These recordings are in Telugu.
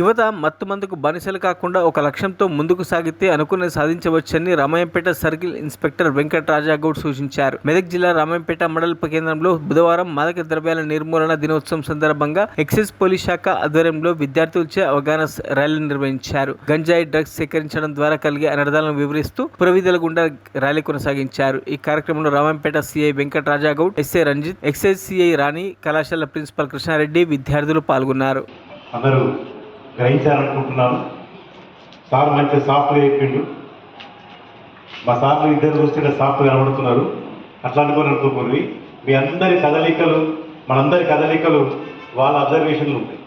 యువత మత్తుమందుకు బానిసలు కాకుండా ఒక లక్ష్యంతో ముందుకు సాగితే అనుకున్నది సాధించవచ్చని రామాయంపేట సర్కిల్ ఇన్స్పెక్టర్ వెంకట రాజాగౌడ్ సూచించారు. మెదక్ జిల్లా రామాయంపేట మండల కేంద్రంలో బుధవారం మాదక ద్రవ్యాల నిర్మూలన దినోత్సవం సందర్భంగా ఎక్సైజ్ పోలీస్ శాఖ ఆధ్వర్యంలో విద్యార్థులచే అవగాహన ర్యాలీ నిర్వహించారు. గంజాయి డ్రగ్స్ సేకరించడం ద్వారా కలిగే అనర్థాలను వివరిస్తూ పురవీధుల గుండా ర్యాలీ కొనసాగించారు. ఈ కార్యక్రమంలో Ramayampet CI Venkata Rajagoud, SI Ranjith, excise CI Rani, కళాశాల ప్రిన్సిపల్ కృష్ణారెడ్డి, విద్యార్థులు పాల్గొన్నారు. అందరూ గ్రహించాలనుకుంటున్నాను. సార్ మంచి సాఫ్ట్వేర్ చెప్పిండు. మా సార్లు ఇద్దరు చూస్తుంటే సాఫ్ట్వేర్ కనబడుతున్నారు. అట్లా అనుకోకూడదు. మీ అందరి కదలికలు, మనందరి కదలికలు వాళ్ళ అబ్జర్వేషన్లు ఉంటాయి.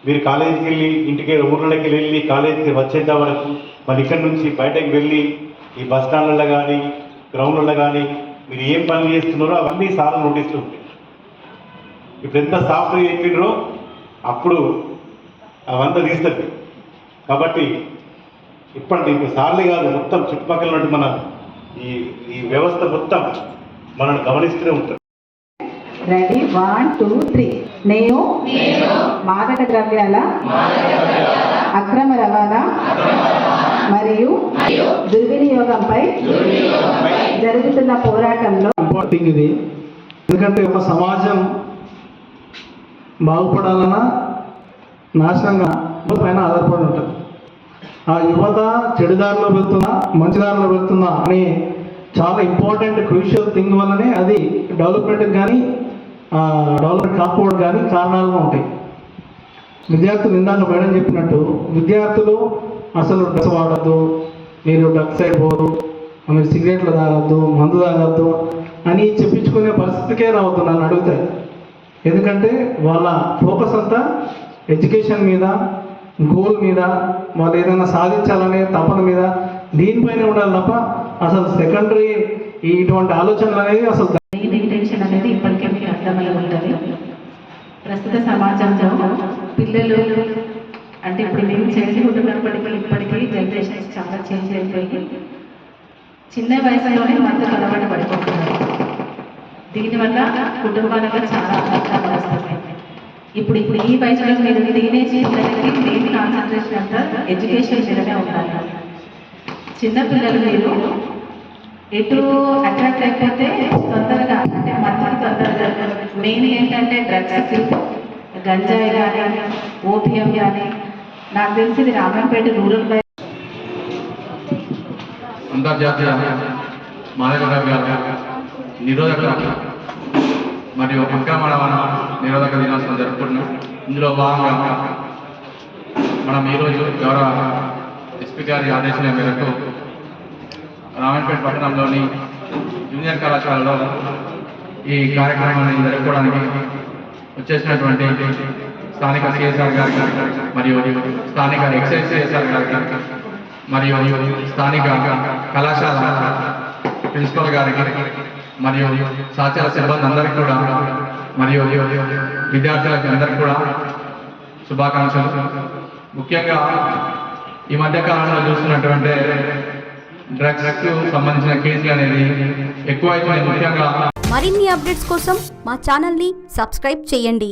మీరు కాలేజీకి వెళ్ళి ఇంటికి ఊళ్ళకి వెళ్ళి కాలేజీకి వచ్చేంత వరకు మళ్ళీ ఇక్కడి నుంచి బయటకు వెళ్ళి ఈ బస్ స్టాండ్లలో కానీ గ్రౌండ్లలో కానీ మీరు ఏం పనులు చేస్తున్నారో అవన్నీ సార్లు నోటీసులు ఉంటాయి. ఇప్పుడు ఎంత సాఫ్ట్వేర్ చెప్పిండ్రో అప్పుడు అవంతా తీస్తుంది. కాబట్టి ఇప్పటి ఇంక సార్లు కాదు, మొత్తం చుట్టుపక్కల ఉన్నట్టు మన ఈ వ్యవస్థ మొత్తం మనల్ని గమనిస్తూనే ఉంటుంది. రెడీ 1 2 3. నేను మాదక ద్రవ్యాల అక్రమ రవాణా మరియు దుర్వినియోగంపై జరుగుతున్న పోరాటంలో ఇంపార్టెంట్ ఇది. ఎందుకంటే ఒక సమాజం బాగుపడాలన్నా నాశనంగా పైన ఆధారపడి ఉంటుంది. ఆ యువత చెడుదారిలో వెళ్తున్నా మంచిదారిలో వెళ్తున్నా అనే చాలా ఇంపార్టెంట్ క్రూషియల్ థింగ్ వల్లనే అది డెవలప్మెంట్కి కానీ డెవలప్మెంట్ కాకపోవడం కానీ కారణాలుగా ఉంటాయి. విద్యార్థులు ఇందాక మేడం చెప్పినట్టు విద్యార్థులు అసలు డ్రగ్స్ వాడద్దు, మీరు డ్రగ్స్ సైడ్ పోదు, మీరు సిగరెట్లు తాగద్దు, మందు తాగద్దు అని చెప్పించుకునే పరిస్థితికే రావద్దు నన్ను అడిగితే. ఎందుకంటే వాళ్ళ ఫోకస్ అంతా ఎడ్యుకేషన్ మీద, గోల్ మీద, వాళ్ళు ఏదైనా సాధించాలనే తపన మీద, దీనిపైన ఉండాలి తప్ప అసలు సెకండరీ ఇటువంటి ఆలోచనలు అనేది అసలు ఇంటెన్షన్ అనేది ఇప్పటికే మీకు అర్థమై ఉంటుంది. ప్రస్తుత సమాజంలో పిల్లలు అంటే ఇప్పుడు మేము చైల్డ్హుడ్ ఉన్నప్పటికీ ఇప్పటికీ జనరేషన్స్ చాలా చేంజ్ అయిపోయి చిన్న వయసులోనే మందుకు అలవాటు పడిపోతున్నారు. దీనివల్ల కుటుంబాలలో చాలా నష్టాలు వస్తున్నాయి. ఇప్పుడు ఈ వయసులో మీరు టీనేజ్ పిల్లలకి మెయిన్ కాన్సన్ట్రేషన్ అంతా ఎడ్యుకేషన్ మీదనే ఉండాలి. చిన్నపిల్లలు మీరు ఎటు అట్రాక్ట్ అయిపోతే తొందరగా అంటే మత్తుకి తొందరగా మెయిన్ ఏంటంటే డ్రగ్స్కి, గంజాయి కానీ ఓపియం కానీ. నాకు తెలిసింది రామాయంపేట రూరల్ అంతర్జాతీయ మాదక ద్రవ్యాల నిరోధక మరియు అక్రమ రవాణా నిరోధక దినోత్సవం జరుపుకుంటున్నాం. ఇందులో భాగంగా మనం ఈరోజు గౌరవ ఎస్పీ గారి ఆదేశాల మేరకు రామాయంపేట పట్టణంలోని జూనియర్ కళాశాలలో ఈ కార్యక్రమాన్ని జరుపుకోవడానికి వచ్చేసినటువంటి స్థానిక సిఎస్ఆర్ గారికి మరియు స్థానిక ఎక్సైజ్ సిఎస్ఆర్ గారికి మరియు స్థానిక కళాశాల ప్రిన్సిపల్ గారికి మరియు సహచర సిబ్బంది అందరికీ కూడా మరియు విద్యార్థులకి అందరికీ కూడా శుభాకాంక్షలు. ముఖ్యంగా ఈ మధ్య కాలంలో చూస్తున్నటువంటి డ్రగ్స్కు సంబంధించిన కేసులు అనేది ఎక్కువైపోయింది. ముఖ్యంగా మరిన్ని అప్డేట్స్ కోసం మా ఛానల్ని సబ్స్క్రైబ్ చేయండి.